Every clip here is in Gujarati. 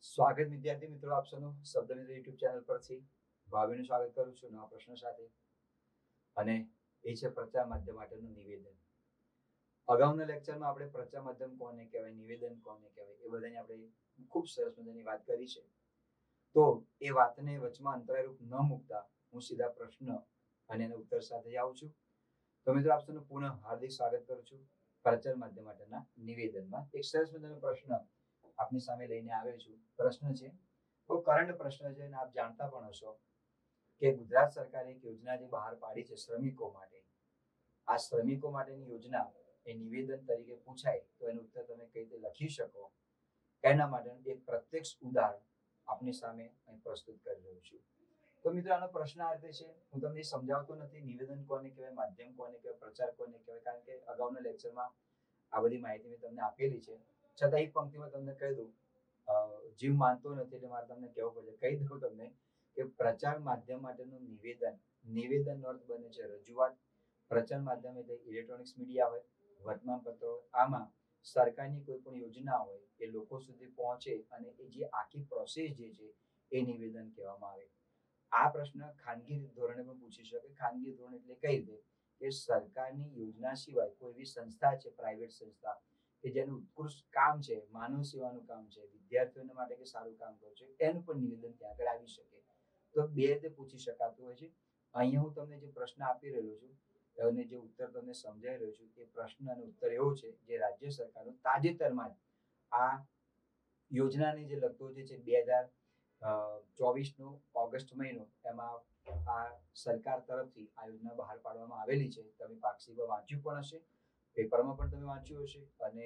સ્વાગત વિદ્યાર્થી મિત્રો આપ સૌનું શબ્દ મિત્ર યુટ્યુબ ચેનલ પરથી ભાવિનું સ્વાગત કરું છું નવા પ્રશ્ન સાથે. અને એ છે પ્રચાર માધ્યમ માટેનું નિવેદન. અગાઉના લેક્ચરમાં આપણે પ્રચાર માધ્યમ કોને કહેવાય, નિવેદન કોને કહેવાય એ બધાની આપણે ખૂબ સરસ મજાની વાત કરી છે. તો એ વાતને વચમાં અંતરાયરૂપ ન મૂકતા હું સીધા પ્રશ્ન અને એના ઉત્તર સાથે આવું છું. તો મિત્રો આપ સૌનું પુનઃ હાર્દિક સ્વાગત કરું છું પ્રચાર માધ્યમ માટેના નિવેદનમાં. એક સરસ મજાનો પ્રશ્ન આપની સામે લઈને આવ્યો છું. પ્રશ્ન છે બહુ કરંટ પ્રશ્ન છે અને આપ જાણતા પણ હશો કે ગુજરાત સરકારે એક યોજના જે બહાર પાડી છે શ્રમિકો માટે. આ શ્રમિકો માટેની યોજના એ નિવેદન તરીકે પૂછાય તો એનું ઉત્તર તમે કઈ રીતે લખી શકો એના માટેનું એક પ્રત્યક્ષ ઉદાહરણ આપની સામે અહીં પ્રસ્તુત કરી રહ્યો છું. તો મિત્રો આનો પ્રશ્ન આ રીતે છે, હું તમને સમજાવતો નથી નિવેદન કોને કહેવાય, માધ્યમ કોને કહેવાય, પ્રચાર કોને કહેવાય, કારણ કે અગાઉના લેક્ચરમાં આ બધી માહિતી મેં તમને આપેલી છે. છતાં એક પંક્તિમાં તમને કહી દઉં, જીવ માનતો નથી એટલે મારે તમને કહેવું પડશે. કહી દઉં તમને કે પ્રચાર માધ્યમ માટેનું નિવેદન અર્થ બને છે રજૂઆત. પ્રચાર માધ્યમ એટલે ઇલેક્ટ્રોનિક્સ મીડિયા હોય, વર્તમાનપત્રો હોય. આમાં સરકારની કોઈ પણ યોજના હોય એ લોકો સુધી પહોંચે અને એ જે આખી પ્રોસેસ જે છે એ નિવેદન કહેવામાં આવે. આ પ્રશ્ન ખાનગી ધોરણે પણ પૂછી શકે. ખાનગી ધોરણ એટલે કઈ રીતે કે સરકારની યોજના સિવાય કોઈ એવી સંસ્થા છે, પ્રાઇવેટ સંસ્થા કે જેનું ઉત્કૃષ્ટ કામ છે, માનવ સેવાનું કામ છે, વિદ્યાર્થીઓને માટે કે સારું કામ કર્યું છે, એનું પણ નિવેદન ત્યાં આગળ આવી શકે. તો બે રીતે પૂછી શકાતું હોય છે. અહીંયા હું તમને જે પ્રશ્ન આપી રહ્યો છું અને જે ઉત્તર તમને સમજાઈ રહ્યો છું એ પ્રશ્ન અને ઉત્તર એવો છે જે રાજ્ય સરકારનું તાજેતરમાં જ આ યોજનાને જે લગતો જે છે 2024 નો ઓગસ્ટ મહિનો, એમાં આ સરકાર તરફથી આ યોજના બહાર પાડવામાં આવેલી છે. તમે પાક્ષિકમાં વાંચ્યું પણ હશે, પેપરમાં પણ તમે વાંચ્યું હશે અને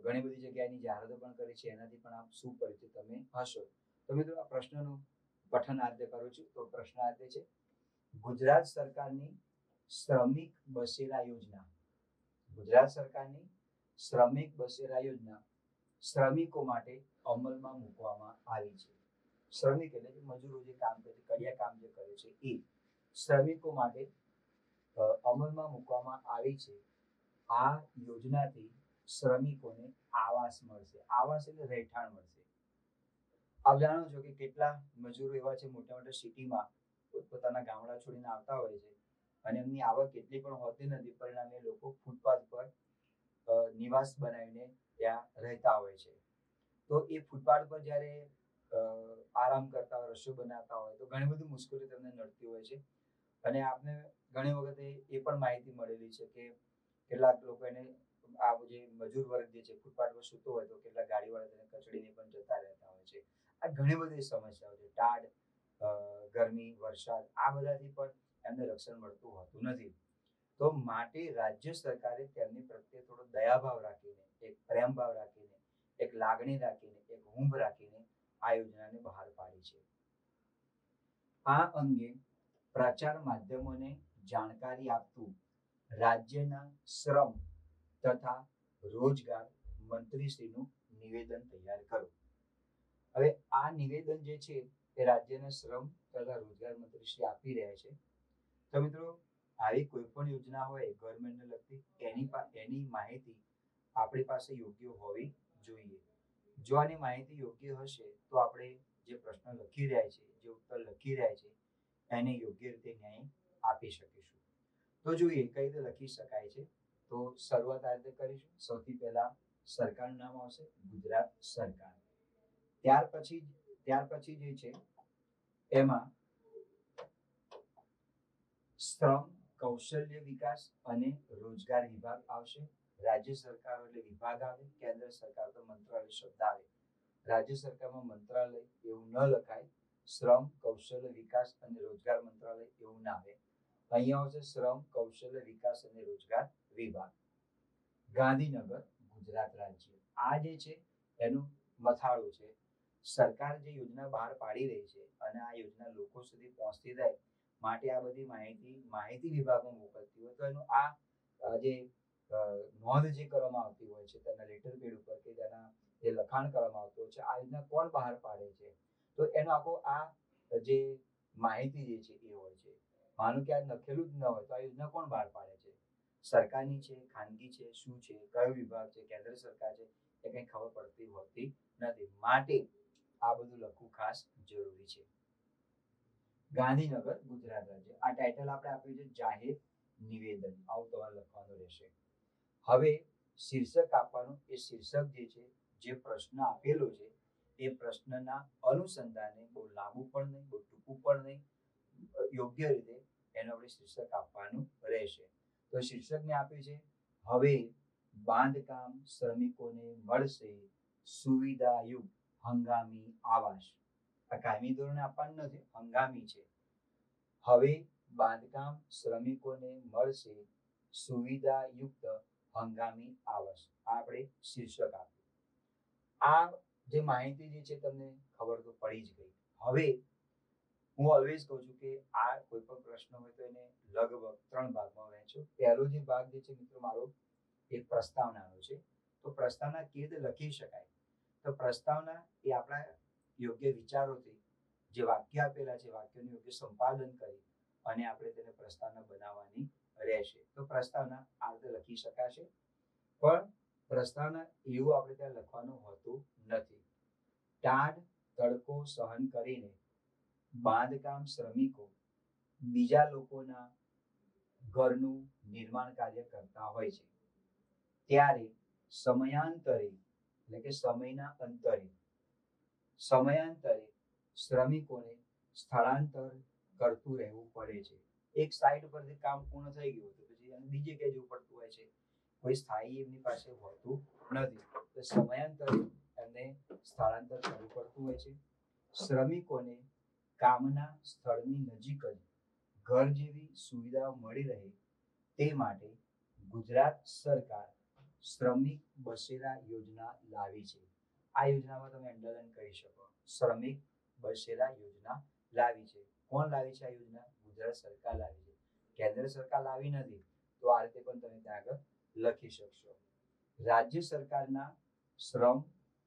ઘણી બધી જગ્યાએની જાહેરાતો પણ કરી છે. એનાથી પણ આપ સુપરિચિત તમે હશો. તો મિત્રો આ પ્રશ્નનું પઠન આ રીતે કરું છું. તો પ્રશ્ન આ રીતે છે, ગુજરાત સરકારની શ્રમિક બસેરા યોજના, ગુજરાત સરકારની શ્રમિક બસેરા યોજના શ્રમિકો માટે અમલમાં મૂકવામાં આવી છે. શ્રમિક એટલે કે મજૂરો જે કામ કરે છે, કડિયા કામ જે કરે છે એ શ્રમિકો માટે અમલમાં મૂકવામાં આવી છે. આ યોજનાથી શ્રમિકોને આવાસ મળશે. આવાસ એટલે રહેઠાણ મળશે. આપ જાણો છો કે કેટલા મજૂરો એવા છે મોટા મોટા સિટીમાં પોતપોતાના ગામડા છોડીને આવતા હોય છે અને એમની આવક એટલી પણ હોતી નથી. પરિણામે લોકો ફૂટપાથ પર નિવાસ બનાવીને ત્યાં રહેતા હોય છે. તો એ ફૂટપાથ પર જ્યારે આરામ કરતા હોય, રસોઈ બનાવતા હોય તો ઘણી બધી મુશ્કેલીઓ તેમને નડતી હોય છે. અને આપને ઘણી વખતે એ પણ માહિતી મળેલી છે કે કેટલાક લોકો એને આ જે મજૂર વર્ગ જે છે ફૂટપાથ પર સૂતો હોય તો કેટલાક ગાડીવાળા તેને કચડીને પણ જતા રહેતા હોય છે. આ ઘણી બધી સમસ્યાઓ છે. ટાઢ, ગરમી, વરસાદ, આ બધાથી પણ એમને રક્ષણ મળતું હોતું નથી. તો માટે રાજ્ય સરકારે તેમની પ્રત્યે થોડો દયાભાવ રાખીને, એક પ્રેમ ભાવ રાખીને, એક લાગણી રાખીને, એક હુંફ રાખીને આ યોજનાને બહાર પાડી છે. આ અંગે પ્રચાર માધ્યમોને જાણકારી આપતું રાજ્યના શ્રમ તથા રોજગાર મંત્રીશ્રીનું નિવેદન તૈયાર કરો. હવે આ નિવેદન જે છે એ રાજ્યના શ્રમ તથા રોજગાર મંત્રીશ્રી આપી રહ્યા છે. તો મિત્રો આવી કોઈ પણ યોજના હોય ગવર્મેન્ટને લગતી, એની માહિતી આપણી પાસે યોગ્ય હોવી જોઈએ. જો આની માહિતી યોગ્ય હશે તો આપણે જે પ્રશ્ન લખી રહ્યા છે, જે ઉત્તર લખી રહ્યા છે એને યોગ્ય રીતે ન્યાય આપી શકીશું. તો જોઈએ કઈ રીતે લખી શકાય છે. તો શરૂઆત આ રીતે કરીશું. સૌથી પહેલા સરકારનું નામ આવશે, ગુજરાત સરકાર. ત્યાર પછી જે છે એમાં શ્રમ, કૌશલ્ય વિકાસ અને રોજગાર વિભાગ આવશે. રાજ્ય સરકાર એટલે વિભાગ આવે, કેન્દ્ર સરકાર તો મંત્રાલય શબ્દ આવે. રાજ્ય સરકારમાં મંત્રાલય એવું ન લખાય. શ્રમ, કૌશલ્ય વિકાસ અને રોજગાર મંત્રાલય એવું ના આવે. અહીંયા આવશે શ્રમ, કૌશલ્ય વિકાસ અને રોજગાર વિભાગ. ગાંધીનગર, ગુજરાત રાજ્ય. આ જે છે એનું મથાળું છે. સરકાર જે યોજના બહાર પાડી રહી છે અને આ યોજના લોકો સુધી પહોંચતી રહે માટે આ બધી માહિતી વિભાગમાં મોકલતી હોય તો એનું આ જે નોંધ જે કરવામાં આવતી હોય છે તેના લેટર પેડ ઉપર કે તેના જે લખાણ કરવામાં આવતું હોય છે, આ યોજના કોણ બહાર પાડે છે, તો એનો આખો આ જે માહિતી જે છે એ હોય છે. માનો કે આ લખેલું જ ન હોય તો આ યોજના કોણ બહાર પાડે છે, સરકારની છે, ખાનગી છે, શું છે, કયો વિભાગ છે, કેન્દ્ર સરકાર છે, એ કંઈ ખબર પડતી હોતી નથી. માટે આ બધું લખવું ખાસ જરૂરી છે. ગાંધીનગર ગુજરાત રાજ્ય. આ ટાઇટલ આપણે આપ્યું છે જાહેર નિવેદન. આવું તમારે લખવાનું રહેશે. હવે શીર્ષક આપવાનું. એ શીર્ષક જે છે, જે પ્રશ્ન આપેલો છે એ પ્રશ્નના અનુસંધાને બહુ લાંબુ પણ નહીં, બહુ ટૂંકું પણ નહીં, યોગ્ય રીતે એનું આપણે શીર્ષક આપવાનું રહેશે. તો શીર્ષકને આપ્યું છે હવે બાંધકામ શ્રમિકોને મળશે સુવિધાયુક્ત હંગામી આવાસ. આ કાયમી ધોરણે આપવાનું નથી, હંગામી છે. હવે બાંધકામ શ્રમિકોને મળશે સુવિધાયુક્ત હંગામી આવાસ. આપણે શીર્ષક આપ્યું. આ જે માહિતી જે છે તમને ખબર તો પડી જ ગઈ. હવે હું ઓલવેઝ કહું છું કે આ કોઈ પણ પ્રશ્ન હોય તો એને લગભગ 3 ભાગમાં વહેંચો. પહેલો જે ભાગ જે છે મિત્રો મારો એ પ્રસ્તાવનાનો છે. તો પ્રસ્તાવના કેવી રીતે લખી શકાય? તો પ્રસ્તાવના એ આપણા યોગ્ય વિચારોથી જે વાક્ય આપેલા છે વાક્યોનું યોગ્ય સંપાદન કરી અને આપણે તેને પ્રસ્તાવના બનાવવાની રહેશે. તો પ્રસ્તાવના આ રીતે લખી શકાશે. પણ પ્રસ્તાવના એવું આપણે ત્યાં લખવાનું હોતું નથી. ટાઢ તડકો સહન કરીને બાંધકામ શ્રમિકો બીજા લોકોના ઘરનું નિર્માણ કાર્ય કરતા હોય છે ત્યારે સમયાંતરે એટલે કે સમયાંતરે શ્રમિકોને સ્થળાંતર કરતું રહેવું પડે છે. એક સાઇટ પરથી કામ પૂર્ણ થઈ ગયું તો પછી બીજે ક્યાંય જવું પડતું હોય છે. કોઈ સ્થાયી એમની પાસે હોતું નથી. તો સમયાંતરે એમને સ્થળાંતર કરવું પડતું હોય છે. શ્રમિકોને કામના સ્થળની નજીક જ ઘર જેવી સુવિધાઓ મળી રહે તે માટે ગુજરાત સરકાર શ્રમિક બસેરા યોજના લાવી છે. આ યોજનામાં તમે અંડરલાઈન કરી શકો. શ્રમિક બસેરા યોજના લાવી છે. કોણ લાવી છે આ યોજના? ગુજરાત સરકાર લાવી છે. કેન્દ્ર સરકાર લાવી નથી. તો આ રીતે પણ તમે ત્યાં આગળ લખી શકશો. રાજ્ય સરકારના શ્રમ,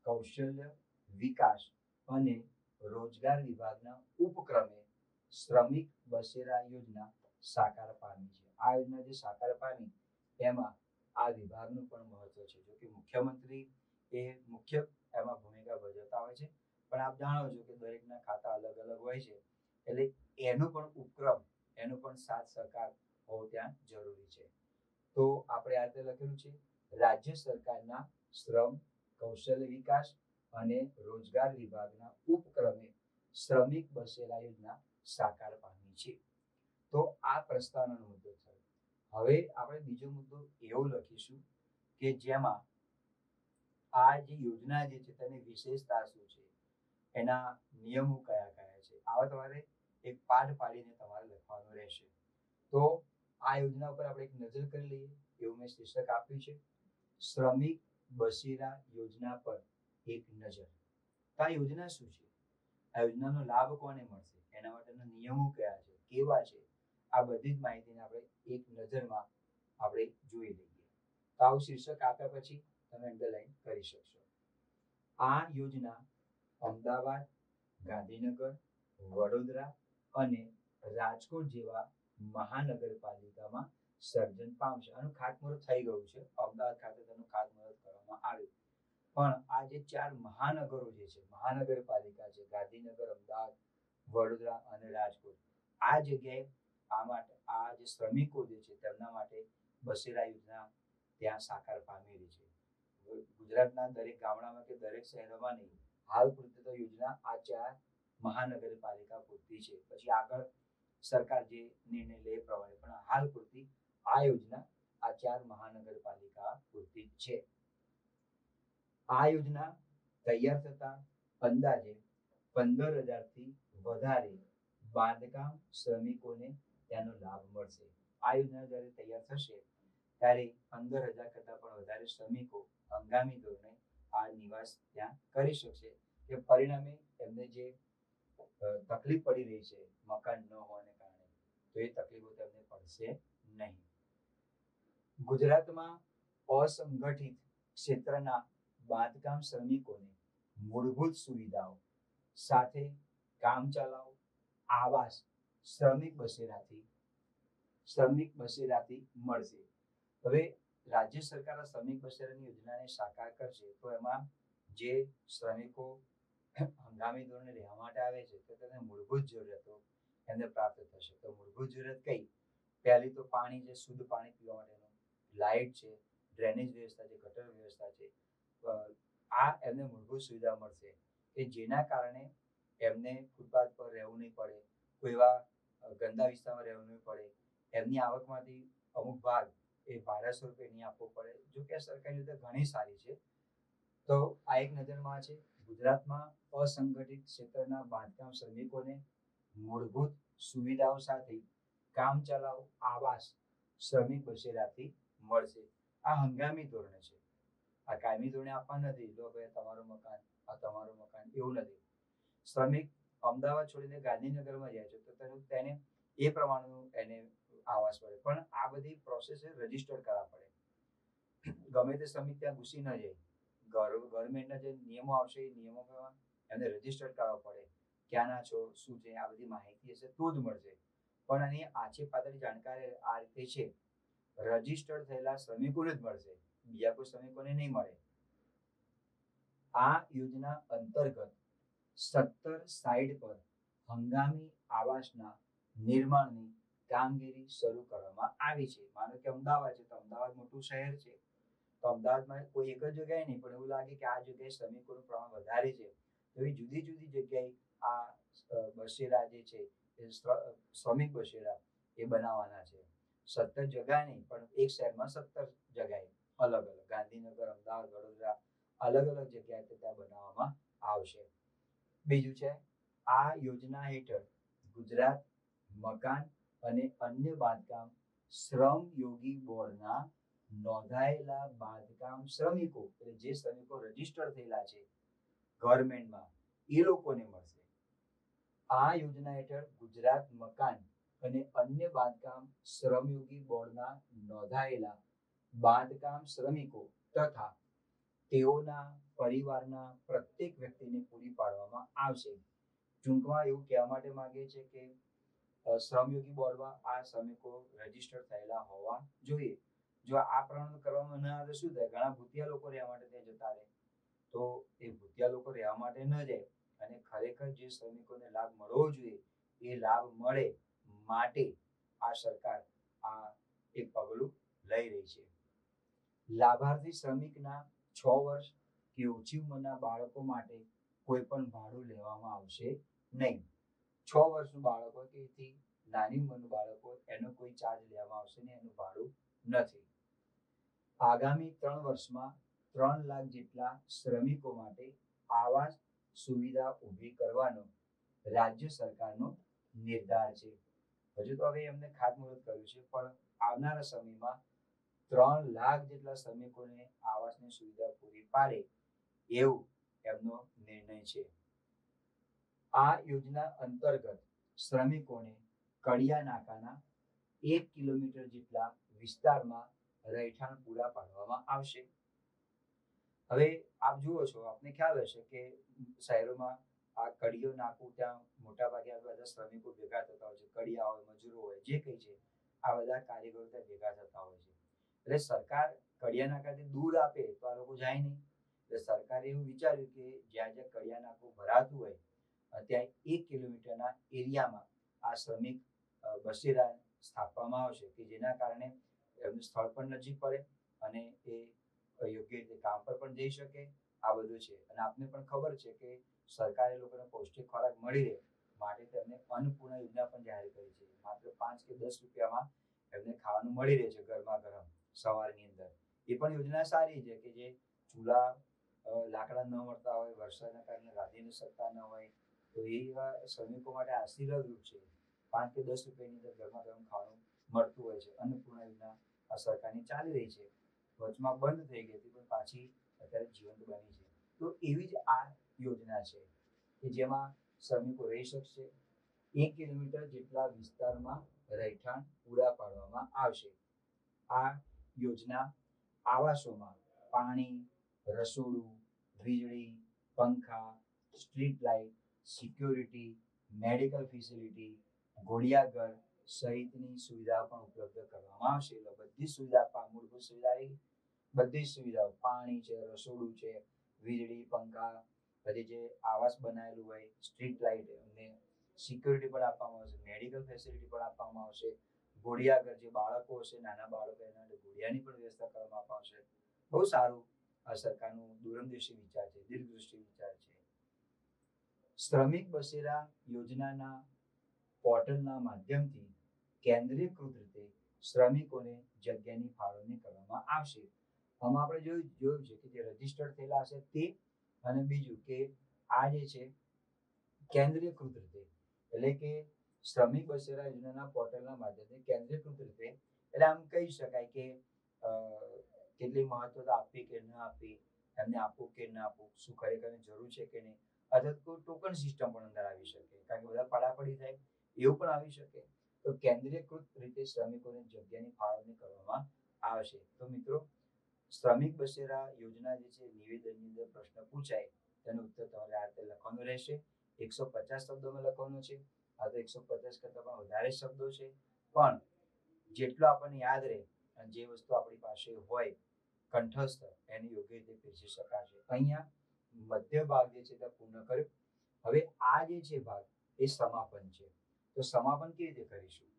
કૌશલ્ય વિકાસ અને રોજગાર વિભાગના ઉપક્રમે શ્રમિક બસેરા યોજના સાકાર પામી છે. આ યોજના જે સાકાર પામી એમાં આ વિભાગનું પણ મહત્વ છે. જો કે મુખ્યમંત્રી એ મુખ્ય એમાં ભૂમિકા ભજવતા હોય છે, પણ આપ જાણો છો કે દરેકના ખાતા અલગ અલગ હોય છે, એટલે એનો પણ ઉપક્રમ, એનો પણ સાથ સહકાર હોવો ત્યાં જરૂરી છે. તો આપણે આ રીતે લખેલું છે રાજ્ય સરકારના શ્રમ, કૌશલ્ય વિકાસ અને રોજગાર વિભાગના ઉપક્રમે શ્રમિક બસેરા યોજના સાકાર પામી છે. તો આ પ્રસ્તાવનાનો મુદ્દો થયો. હવે આપણે બીજો મુદ્દો એવો લખીશું કે જેમાં આ જે યોજના જે છે તેની વિશેષતા શું છે, એના નિયમો કયા કયા છે, આવા તમારે એક પાઠ પાડીને તમારે લખવાનું રહેશે. તો આ યોજના ઉપર આપણે એક નજર કરી લઈએ. એવું મેં શીર્ષક આપ્યું છે શ્રમિક બસેરા યોજના પર એક નજર. તો આ યોજના શું છે? આ યોજનાનો લાભ કોને મળશે? એના માટેના નિયમો કયા છે, કેવા છે? આ બધી જ માહિતીને આપણે એક નજરમાં આપણે જોઈ લઈએ. તો આવું શીર્ષક આપ્યા પછી તમે અંડરલાઈન કરી શકશો. આ યોજના અમદાવાદ, ગાંધીનગર, વડોદરા અને રાજકોટ જેવા મહાનગરપાલિકામાં સર્જન પામશે. આનું ખાતમુહૂર્ત થઈ ગયું છે. અમદાવાદ ખાતે તેનું ખાતમુહૂર્ત કરવામાં આવ્યું. પણ આ જે 4 મહાનગરો જે છે, મહાનગરપાલિકા છે, ગાંધીનગર, અમદાવાદ, વડોદરા અને રાજકોટ, આ જગ્યાએ આ જે શ્રમિકો જે છે તેમના માટે બસેરા યોજના ત્યાં સાકાર પામેલી છે. ગુજરાતના દરેક ગામડામાં કે દરેક શહેરોમાં નહીં, હાલ પૂરતી તો યોજના આ 4 મહાનગરપાલિકા પૂરતી છે. પછી આગળ સરકાર જે નિર્ણય લે પ્રમાણે, પણ હાલ પૂરતી આ યોજના આ 4 મહાનગરપાલિકા પૂરતી છે. આ યોજના તૈયાર થતા અંદાજે 15,000 થી વધારે બાંધકામ શ્રમિકોને તેનો લાભ મળશે. આ યોજના જ્યારે તૈયાર થશે ત્યારે 15,000 કરતા પણ વધારે શ્રમિકો હંગામી ધોરણે આ નિવાસ ત્યાં કરી શકશે. કે પરિણામે એમને જે તકલીફ પડી રહી છે મકાન ન હોવાને કારણે, તો એ તકલીફો તેમને પડશે નહીં. ગુજરાતમાં અસંગઠિત ક્ષેત્રના બાંધકામ શ્રમિકોને મૂળભૂત સુવિધાઓ સાથે કામચલાઉ આવાસ શ્રમિક બસેરાથી મળશે. હવે રાજ્ય સરકાર શ્રમિક બસેરાની યોજનાને સાકાર કરશે તો એમાં જે શ્રમિકો હંગામી ધોરણે રહેવા માટે આવે છે તો તેને મૂળભૂત જરૂરિયાતો એમને પ્રાપ્ત થશે. તો મૂળભૂત જરૂરિયાત કઈ? પહેલી તો પાણી છે, શુદ્ધ પાણી પીવા માટેનું, લાઇટ છે, ડ્રેનેજ વ્યવસ્થા છે, ગટર વ્યવસ્થા છે. આ એમને મૂળભૂત સુવિધા મળશે કે જેના કારણે એમને ફૂટપાથ પર રહેવું નહીં પડે, કોઈ એવા ગંદા વિસ્તારમાં રહેવું નહીં પડે, એમની આવકમાંથી અમુક ભાગ એ ભાડા સ્વરૂપે નહીં આપવો પડે. જો કે સરકારી રીતે ઘણી સારી છે. તો આ એક નજરમાં છે. ગુજરાતમાં અસંગઠિત ક્ષેત્રના બાંધકામ શ્રમિકોને મૂળભૂત સુવિધાઓ સાથે કામચલાઉ આવાસ શ્રમિક બસેરાથી મળશે. આ હંગામી ધોરણે છે, આ કાયમી ધોરણે આપવા નથી. જો ભાઈ તમારું મકાન, આ તમારું મકાન, એવું નથી. શ્રમિક અમદાવાદ છોડીને ગાંધીનગરમાં જાય છે તો તેને એ પ્રમાણેનું એને આવાસ મળે. પણ આ બધી પ્રોસેસ રજીસ્ટર કરવા પડે. ગમે તે શ્રમિક ત્યાં ઘૂસી ન જાય. ગવર્મેન્ટના જે નિયમો આવશે એ નિયમોમાં એમને રજીસ્ટર કરવા પડે. ક્યાંના છો, શું છે, આ બધી માહિતી હશે તો જ મળશે. પણ આની આછે પાતળી જાણકારી આ રીતે છે, રજીસ્ટર્ડ થયેલા શ્રમિકોને જ મળશે, બીજા કોઈ શ્રમિકોને નહીં મળે. આ યોજના અંતર્ગત 17 સાઇટ પર હંગામી આવાસના નિર્માણની કામગીરી શરૂ કરવામાં આવી છે. માનો કે અમદાવાદ છે તો અમદાવાદ મોટું શહેર છે, તો અમદાવાદમાં કોઈ એક જ જગ્યાએ નહીં, પણ એવું લાગે કે આ જગ્યાએ શ્રમિકોનું પ્રમાણ વધારે છે તો એવી જુદી જુદી જગ્યાએ આ બસેરા જે છે એ શ્રમિક બસેરા એ બનાવવાના છે. 17 જગ્યા નહીં, પણ એક શહેરમાં 17 જગ્યાએ અલગ અલગ, ગાંધીનગર, અમદાવાદ, વડોદરા, અલગ અલગ જગ્યાએ ત્યાં બનાવવામાં આવશે. બીજું છે, આ યોજના હેઠળ ગુજરાત મકાન અને અન્ય બાંધકામ શ્રમ યોગી બોર્ડના નોંધાયેલા બાંધકામ શ્રમિકો, એટલે જે શ્રમિકો રજીસ્ટર થયેલા છે ગવર્મેન્ટમાં, એ લોકોને મળશે. આ યોજના હેઠળ ગુજરાત મકાન અને અન્ય બાંધકામ શ્રમયોગી બોર્ડના નોંધાયેલા બાંધકામ શ્રમિકો તથા તેઓના પરિવારના પ્રત્યેક વ્યક્તિને પૂરી પાડવામાં આવશે. ટૂંકમાં એવું કહેવા માટે માંગે છે કે શ્રમયોગી બોર્ડમાં આ શ્રમિકો રજીસ્ટર થયેલા હોવા જોઈએ. જો આ પ્રમાણે કરવામાં ન આવે શું થાય? ઘણા ભૂતિયા લોકો રહેવા માટે ત્યાં જતા રહે, તો એ ભૂતિયા લોકો રહેવા માટે ન જાય અને ખરેખર જે શ્રમિકોને લાભ મળવો જોઈએ એ લાભ મળે માટે આ સરકાર આ એક પગલું લઈ રહી છે. લાભાર્થી શ્રમિકના 6 વર્ષ કે ઓછી ઉંમરના બાળકો માટે કોઈ પણ ભાડું લેવામાં આવશે નહીં. 6 વર્ષનું બાળક હોય કે એથી નાની ઉંમરનું બાળક હોય એનો કોઈ ચાર્જ લેવામાં આવશે નહીં, એનું ભાડું નથી. આગામી 3 વર્ષમાં 3 લાખ જેટલા શ્રમિકો માટે આવાસ સુવિધા ઊભી કરવાનો રાજ્ય સરકારનો નિર્ધાર છે. હજુ તો હવે એમને ખાતમુહૂર્ત કર્યું છે, પણ આવનારા સમયમાં 3 લાખ જેટલા શ્રમિકોને આવાસની સુવિધા પૂરી પાડે એવું એમનો નિર્ણય છે. આ યોજના અંતર્ગત શ્રમિકોને કડિયા નાકાના 1 કિલોમીટર જેટલા વિસ્તારમાં રહેઠાણ પૂરા પાડવામાં આવશે. હવે આપ જુઓ છો, આપને ખ્યાલ હશે કે શહેરોમાં આ કડિયો નાકું, ત્યાં મોટા ભાગે આ બધા શ્રમિકો ભેગા થતા હોય છે. કડિયા હોય, મજૂરો હોય, જે કંઈ છે, આ બધા કારીગરો ત્યાં ભેગા થતા હોય છે. એટલે સરકાર કડિયા નાકાથી દૂર આપે તો આ લોકો જાય નહીં. એટલે સરકારે એવું વિચાર્યું કે જ્યાં જ્યાં કડિયા નાકું ભરાતું હોય ત્યાં 1 કિલોમીટરના એરિયામાં આ શ્રમિક બસેરા સ્થાપવામાં આવશે કે જેના કારણે એમનું સ્થળ પણ નજીક પડે અને એ યોગ્ય રીતે કામ પર પણ જઈ શકે. આ બધું છે. અને આપને પણ ખબર છે કે સરકારે લોકોને પૌષ્ટિક ખોરાક મળી રહે માટે તેમને અન્નપૂર્ણા યોજના પણ જાહેર કરી છે. માત્ર 5 કે 10 રૂપિયામાં એમને ખાવાનું મળી રહે છે ગરમા ગરમ સવારની અંદર. એ પણ યોજના સારી છે કે જે ચૂલા લાકડા ન મળતા હોય, વરસાદના કારણે રાંધી ન શકતા ન હોય, તો એવા શ્રમિકો માટે આશીર્વાદરૂપ છે. 5 કે 10 રૂપિયાની અંદર ગરમા ગરમ ખાવાનું મળતું હોય છે. અન્નપૂર્ણા યોજના આ સરકારની ચાલી રહી છે. વચમાં બંધ થઈ ગઈ હતી પણ પાછી અત્યારે જીવંત બની છે. તો એવી જ આ યોજના છે કે જેમાં શ્રમિકો રહી શકશે. 1 કિલોમીટર જેટલા વિસ્તારમાં રહેઠાણ પૂરા પાડવામાં આવશે. આ યોજના આવાસોમાં પાણી, રસોડું, વીજળી, પંખા, street light, security, medical facility, ઘોડિયાઘર સહિતની સુવિધા પણ ઉપલબ્ધ કરવામાં આવશે. એટલે બધી સુવિધા, મૂળભૂત સુવિધા, બધી સુવિધાઓ, પાણી છે, રસોડું છે, વીજળી, પંખા, પછી જે આવાસ બનાવેલું હોય, સ્ટ્રીટ લાઇટ, એમને સિક્યુરિટી પણ આપવામાં આવશે, મેડિકલ ફેસિલિટી પણ આપવામાં આવશે, ઘોડિયાઘર જે બાળકો હશે, નાના બાળકો એના માટે ઘોડિયાની પણ વ્યવસ્થા કરવામાં આવશે. બહુ સારું આ સરકારનું દૂરંદેશી વિચાર છે, દીર્ઘદૃષ્ટિ વિચાર છે. શ્રમિક બસેરા યોજનાના પોર્ટલના માધ્યમથી કેન્દ્રીયકૃત રીતે શ્રમિકોને જગ્યાની ફાળવણી કરવામાં આવશે. આમાં આપણે જોયું છે કે જે રજીસ્ટર્ડ થયેલા હશે તે, અને બીજું કે આ જે છે કેન્દ્રીયકૃત રીતે, એટલે કે શ્રમિક બસેરા યોજનાના પોર્ટલના માધ્યમથી કેન્દ્રીયકૃત રીતે, એટલે આમ કહી શકાય કે કેટલી મહત્વતા આપવી કે ન આપવી, એમને આપવું કે ન આપવું, શું ખરેખર જરૂર છે કે નહીં, અથવા તો ટોકન સિસ્ટમ પણ અંદર આવી શકે, કારણ કે બધા પડાપડી થાય એવું પણ આવી શકે. તો કેન્દ્રીયકૃત રીતે શ્રમિકોને જગ્યાની ફાળવણી કરવામાં આવશે. તો મિત્રો, શ્રમિક બસેરા યોજના જે છે નિવેદનની અંદર પ્રશ્ન પૂછાય તેનો ઉત્તર તમારે આ રીતે લખવાનો રહેશે. 150 શબ્દોમાં લખવાનો છે. આ તો 150 કરતા પણ વધારે શબ્દો છે, પણ જેટલો આપણને યાદ રહે અને જે વસ્તુ આપણી પાસે હોય કંઠસ્થ, એને યોગ્ય રીતે પીરસી શકાશે. અહીંયા મધ્ય ભાગ જે છે તે પૂર્ણ કર્યો. હવે આ જે છે ભાગ એ સમાપન છે. તો સમાપન કેવી રીતે કરીશું?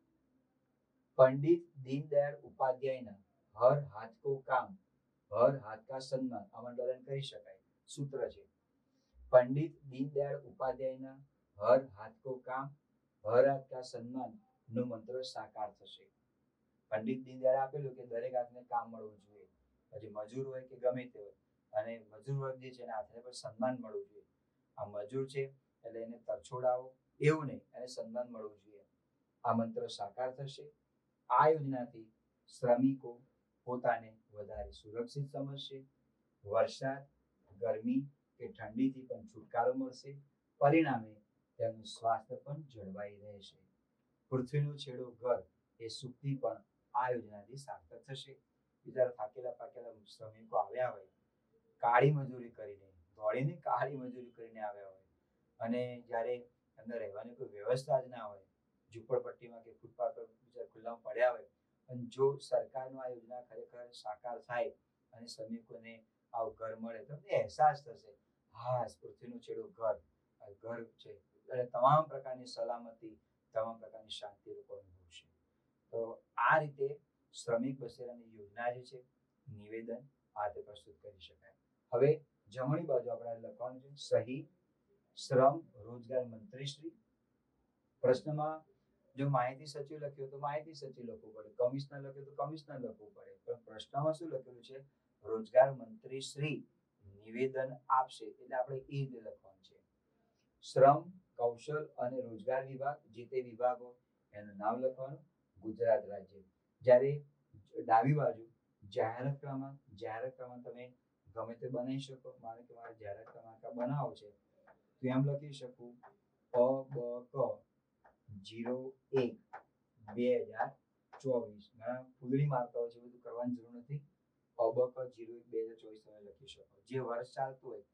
પંડિત દીનદયાળ ઉપાધ્યાયના હર હાથ કો કામ, હર હાથ કા સન્માન, આમાં અંડરલાઈન કરી શકાય. સૂત્ર છે પંડિત દીનદયાળ ઉપાધ્યાયના હર હાથ કો કામ, હર હાથ કા સન્માન નો મંત્ર સાકાર થશે. પંડિત દીનદયાળ આપેલું કે દરેક હાથને કામ મળવું જોઈએ, પછી મજૂર હોય કે ગમે તે હોય, અને મજૂર વર્ગ જે છે એના હાથને પણ સન્માન મળવું જોઈએ. આ મજૂર છે એટલે એને તરછોડાવો એવું નહીં, એને સન્માન મળવું જોઈએ. આ મંત્ર સાકાર થશે. આ યોજનાથી શ્રમિકો પોતાને વધારે સુરક્ષિત સમજશે. વરસાદ, ગરમી કે ઠંડીથી પણ છુટકારો મળશે. પરિણામે તેમનું સ્વાસ્થ્ય પણ જળવાઈ રહેશે. પૃથ્વીનું છેડો ઘર એ સુક્તિ પણ આ યોજનાથી સાર્થક થશે. બીજા થાકેલા પાકેલા શ્રમિકો આવ્યા હોય, કાળી મજૂરી કરીને, દોડીને કાળી મજૂરી કરીને આવ્યા હોય, અને જ્યારે અંદર રહેવાની કોઈ વ્યવસ્થા જ ના હોય, ઝૂંપડપટ્ટીમાં કે ફૂટપાથ પર બીજા ખુલ્લામાં પડ્યા હોય, અને જો સરકારનો આ યોજના ખરેખર સાકાર થાય અને શ્રમિકોને આવું ઘર મળે, તમને અહેસાસ થશે, હા, પૃથ્વીનું છેડો ઘર છે, અને તમામ પ્રકારની સલામતી, તમામ પ્રકારની શાંતિ લોકો અનુભવશે. તો આ રીતે શ્રમિક બસેરાની યોજના જે છે નિવેદન આ રીતે પ્રસ્તુત કરી શકાય. હવે જમણી બાજુ આપણે લખવાનું છે સહી શ્રમ રોજગાર મંત્રીશ્રી. પ્રશ્નમાં જો માહિતી સચિવ લખ્યું તો માહિતી સચિવ લખવું પડે, કમિશનર લખ્યું તો કમિશનર લખવું પડે, પણ પ્રશ્નમાં શું લખેલું છે? રોજગાર મંત્રી શ્રી નિવેદન આપશે, એટલે આપણે એ રીતે લખવાનું છે. શ્રમ, કૌશલ અને રોજગાર વિભાગ, જે તે વિભાગો એનું નામ લખવાનું, ગુજરાત રાજ્ય. જ્યારે ડાબી બાજુ જાહેરાત ક્રમાંક તમે ગમે તે બનાવી શકો. માનો કે મારે જાહેરાત ક્રમાંક બનાવો છે તો એમ લખી શકું PBK 01/2024. ઘણા ફૂલડી મારતા હોય છે, બધું કરવાની જરૂર નથી. PBK 01/2024 તમે લખી શકો. જે વર્ષ ચાલતું હોય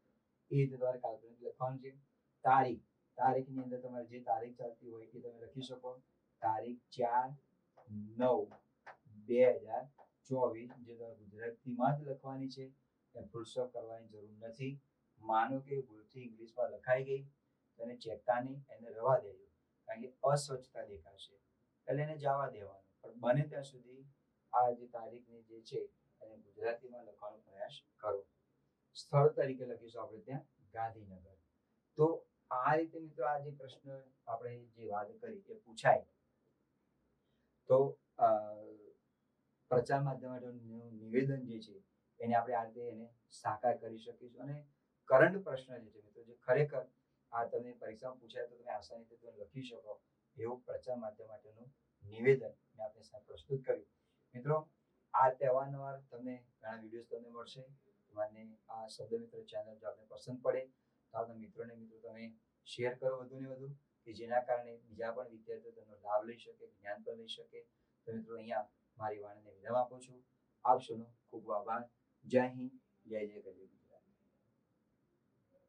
એ રીતે તમારે કાલ્પનિક લખવાનું છે. તારીખની અંદર તમારે જે તારીખ ચાલતી હોય એ તમે લખી શકો. તારીખ 4/9/2024, જે તમારે ગુજરાતીમાં જ લખવાની છે, એ ફૂલ સ્ટોપ કરવાની જરૂર નથી. માનો કે ભૂલથી ઇંગ્લિશમાં લખાઈ ગઈ, તેને ચેકતા નહીં, એને રવા દેજો, કારણ કે અસ્વચ્છતા દેખાશે, એટલે એને જવા દેવાનું. પણ બને ત્યાં સુધી આ જે તારીખની જે છે એને ગુજરાતીમાં લખવાનો પ્રયાસ કરો. સ્થળ તરીકે લખીશું આપણે ત્યાં ગાંધીનગર. તો આ રીતે મિત્રો આ જે પ્રશ્ન આપણે જે વાત કરી એ પૂછાય તો પ્રચાર માધ્યમનું નિવેદન જે છે એને આપણે આ રીતે એને સાકાર કરી શકીશું. અને કરંટ પ્રશ્ન જે છે મિત્રો, જે ખરેખર આ તમે પરીક્ષામાં પૂછાય તો તમે આસાનીથી તમે લખી શકો એવું પ્રચાર માધ્યમ માટેનું નિવેદન મેં આપણી સામે પ્રસ્તુત કર્યું. મિત્રો, આ રીતે અવારનવાર તમને ઘણા વિડીયોઝ તમને મળશે. મને આ શબ્દ મિત્ર ચેનલ જો આપને પસંદ પડે તો આપણા મિત્રોને તમે શેર કરો વધુ ને વધુ, કે જેના કારણે બીજા પણ વિદ્યાર્થીઓ તેનો લાભ લઈ શકે, જ્ઞાન પણ લઈ શકે. તો મિત્રો, અહીંયા મારી વાણીને વિરામ આપું છું. આપ સૌનો ખૂબ આભાર. જય હિન્દ, જય જય ગરવી.